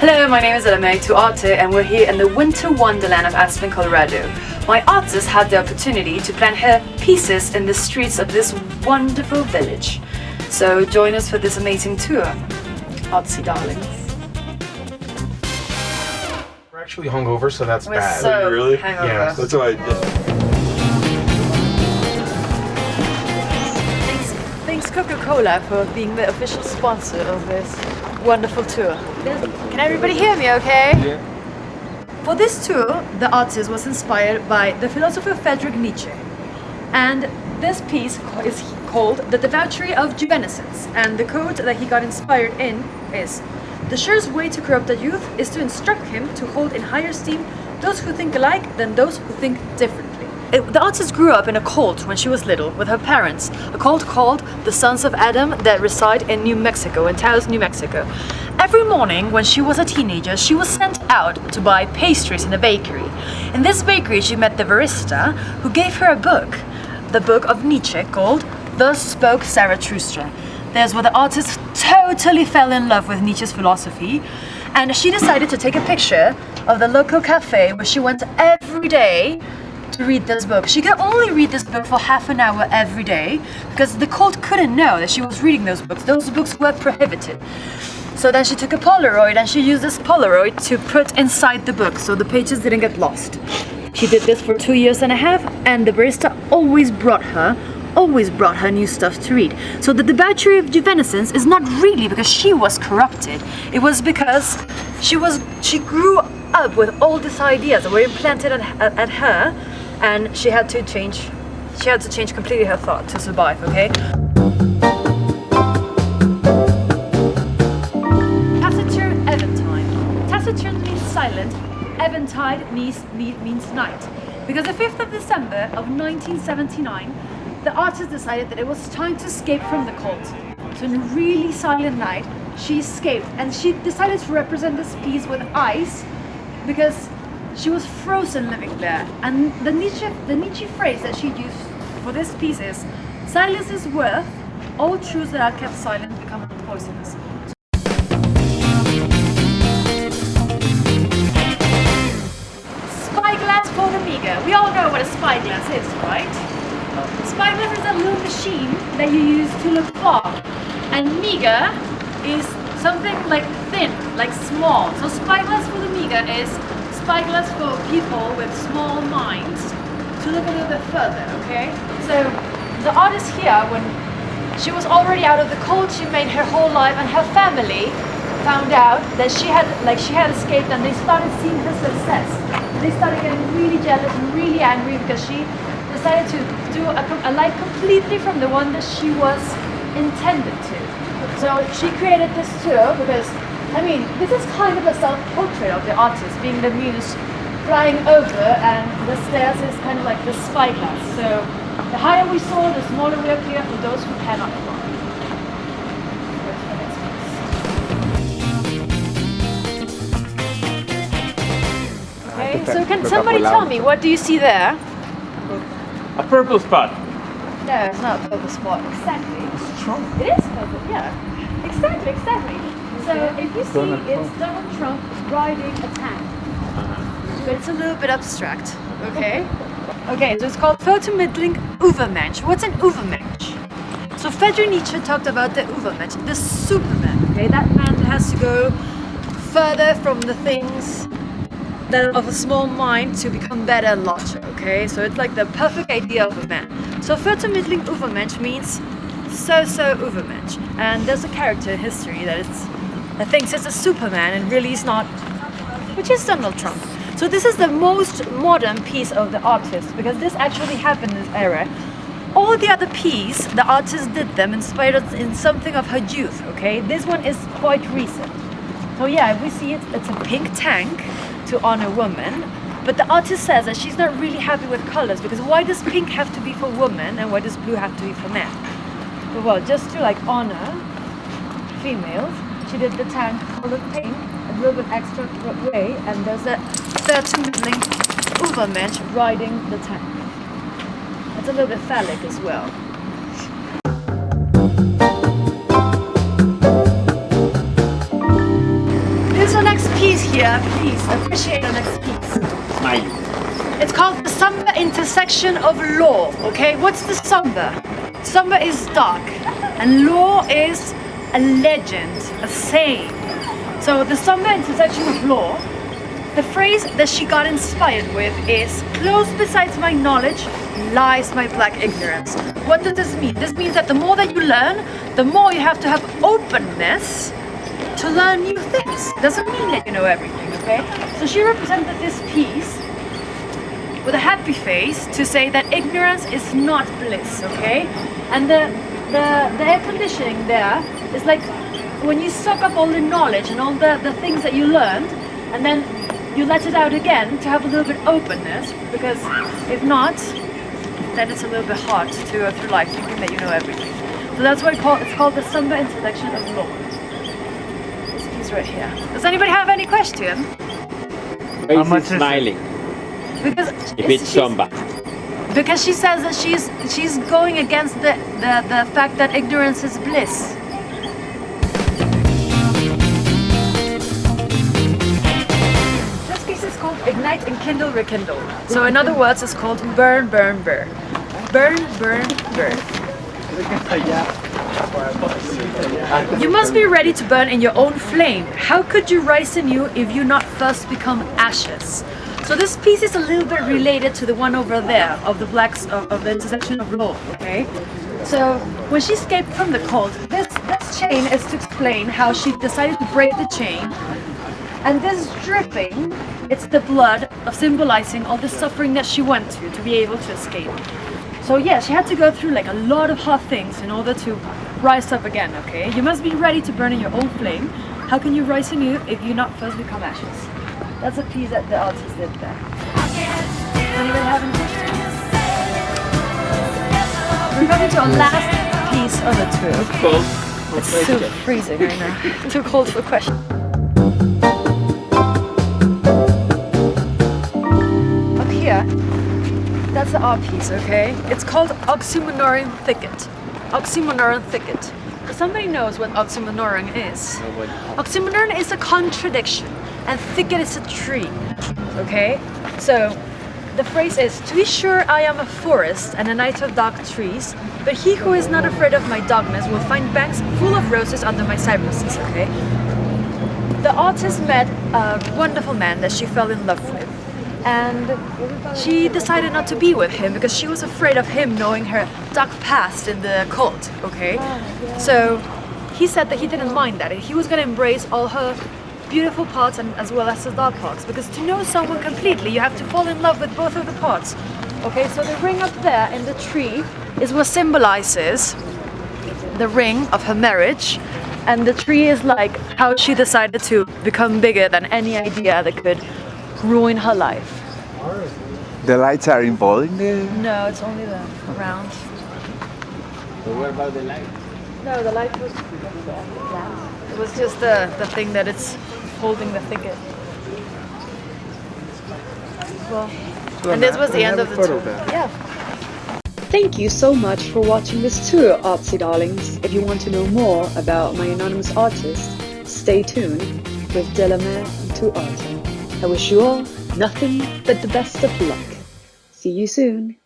Hello, my name is Delamer Ituarte and we're here in the winter wonderland of Aspen, Colorado. My artist had the opportunity to plant her pieces in the streets of this wonderful village. So join us for this amazing tour, artsy darlings. We're actually hungover, so that's We're bad. so Really? hangover. Yeah. That's why I did. Thanks Coca-Cola for being the official sponsor of this wonderful tour. Can everybody hear me okay? Yeah. For this tour, the artist was inspired by the philosopher Friedrich Nietzsche. And this piece is called The Debauchery of Juvenescence. And the quote that he got inspired in is, "The surest way to corrupt a youth is to instruct him to hold in higher esteem those who think alike than those who think differently." The artist grew up in a cult when she was little with her parents, a cult called the Sons of Adam that reside in New Mexico, in Taos, New Mexico. Every morning when she was a teenager, she was sent out to buy pastries in a bakery. In this bakery, she met the barista who gave her a book, the book of Nietzsche called Thus Spoke Zarathustra. There's where the artist totally fell in love with Nietzsche's philosophy, and she decided to take a picture of the local cafe where she went every day to read this book. She could only read this book for half an hour every day because the cult couldn't know that she was reading those books. Those books were prohibited. So then she took a Polaroid and she used this Polaroid to put inside the book so the pages didn't get lost. She did this for 2 years and a half, and the barista always brought her new stuff to read. So the debauchery of Juvenescence is not really because she was corrupted. It was because she grew up with all these ideas that were implanted at her, and she had to change completely her thought to survive, okay? Taciturn Eventide. Taciturn means silent, Eventide means night. Because the 5th of December of 1979, the artist decided that it was time to escape from the cult. So in a really silent night, she escaped, and she decided to represent this piece with ice because she was frozen living there. And the Nietzsche phrase that she used for this piece is, "Silence is worth, all truths that are kept silent become poisonous." Spyglass for the meager. We all know what a spyglass is, right? Spyglass is a little machine that you use to look far. And meager is something like thin, like small. So spyglass for the meager is spyglass for people with small minds to look a little bit further, okay? So the artist here, when she was already out of the cult, she made her whole life, and her family found out that she had escaped, and they started seeing her success. They started getting really jealous and really angry because she decided to do a life completely from the one that she was intended to. So she created this tour because, I mean, this is kind of a self-portrait of the artist, being the muse flying over, and the stairs is kind of like the spyglass. So the higher we soar, the smaller we appear for those who cannot fly. Okay, so can somebody tell me, what do you see there? A purple spot. No, it's not a purple spot. Exactly. It is purple, yeah. Exactly. So if you see, it's Donald Trump riding a tank. But it's a little bit abstract, okay? Okay, so it's called Vermittlung Übermensch. What's an Übermensch? So Friedrich Nietzsche talked about the Übermensch, the Superman, okay? That man that has to go further from the things that of a small mind to become better and larger, okay? So it's like the perfect idea of a man. So Vermittlung Übermensch means so Übermensch. And there's a character in history that thinks it's a Superman and really is not, which is Donald Trump. So this is the most modern piece of the artist because this actually happened in this era. All the other pieces, the artist did them inspired in something of her youth, okay? This one is quite recent. So yeah, we see it's a pink tank to honor women, but the artist says that she's not really happy with colors because why does pink have to be for women and why does blue have to be for men? Well, just to like honor females, she did the tank colored pink, a little bit extra way, and there's a Vermittlung Übermensch riding the tank. It's a little bit phallic as well. This is our next piece. please appreciate our next piece. Smile. It's called the somber intersection of law, okay? What's the somber? Somber is dark, and law is a legend, a saying. So the somber intersection of law, the phrase that she got inspired with is, close besides my knowledge lies my black ignorance. What does this mean? This means that the more that you learn, the more you have to have openness to learn new things. Doesn't mean that you know everything, okay? So she represented this piece with a happy face to say that ignorance is not bliss, okay? And the air conditioning there is like when you suck up all the knowledge and all the things that you learned, and then you let it out again to have a little bit openness, because if not, then it's a little bit hard to go through life thinking that you know everything. So that's why it's called the somber intersection of law. This piece right here. Does anybody have any question? How much is is smiling? Because If it's somber. Because she says that she's going against the fact that ignorance is bliss. This piece is called Ignite and Kindle Rekindle. So in other words, it's called Burn, Burn, Burn. Burn, Burn, Burn. You must be ready to burn in your own flame. How could you rise anew if you not first become ashes? So this piece is a little bit related to the one over there of the blacks of the intersection of law, okay? So when she escaped from the cult, this chain is to explain how she decided to break the chain. And this dripping, it's the blood of symbolizing all the suffering that she went to be able to escape. So yeah, she had to go through like a lot of hard things in order to rise up again, okay? You must be ready to burn in your own flame. How can you rise anew if you not first become ashes? That's a piece that the artist did there. Anybody have any questions? We're coming to our last piece of the tour. Cold. It's so freezing right now. Too cold for questions. Up here, that's the art piece, okay? It's called Oxymoron Thicket. Oxymoron Thicket. If somebody knows what oxymoron is. Oxymoron is a contradiction, and thicket is a tree, okay? So the phrase is, to be sure I am a forest and a night of dark trees, but he who is not afraid of my darkness will find banks full of roses under my cypresses, okay? The artist met a wonderful man that she fell in love with, and she decided not to be with him because she was afraid of him knowing her dark past in the cult, okay? So he said that he didn't mind that. He was gonna embrace all her beautiful parts and as well as the dark parts, because to know someone completely you have to fall in love with both of the parts. Okay, so the ring up there in the tree is what symbolizes the ring of her marriage, and the tree is like how she decided to become bigger than any idea that could ruin her life. The lights are involved in the... No, it's only the round. But what about the light? No, the light was it was just the thing that it's holding the thicket. Well, and this was the end of the tour. Yeah. Thank you so much for watching this tour, artsy darlings. If you want to know more about my anonymous artist, stay tuned with Delamer Ituarte. I wish you all nothing but the best of luck. See you soon.